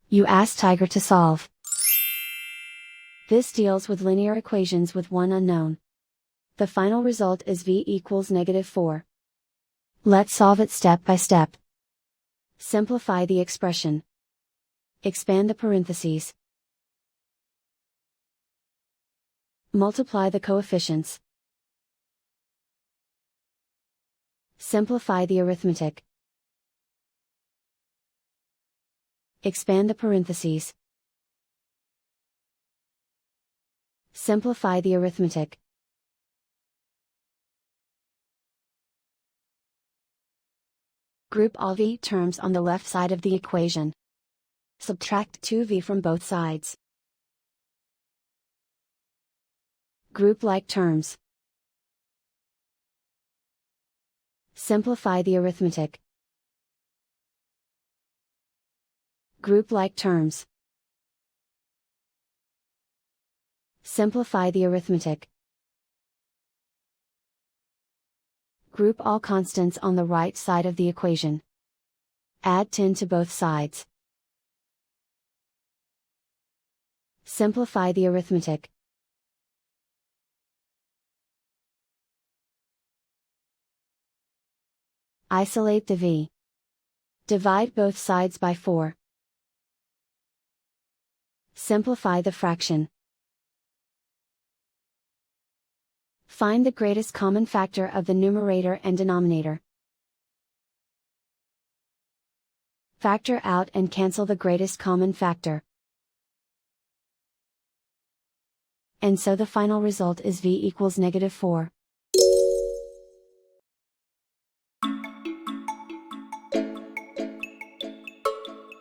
You ask Tiger to solve. This deals with linear equations with one unknown. The final result is v equals -4. Let's solve it step by step. Simplify the expression. Expand the parentheses. Multiply the coefficients. Simplify the arithmetic. Expand the parentheses. Simplify the arithmetic. Group all v terms on the left side of the equation. Subtract 2v from both sides. Group like terms. Simplify the arithmetic. Group like terms. Simplify the arithmetic. Group all constants on the right side of the equation. Add 10 to both sides. Simplify the arithmetic. Isolate the v. Divide both sides by 4. Simplify the fraction. Find the greatest common factor of the numerator and denominator. Factor out and cancel the greatest common factor. And so the final result is v equals -4.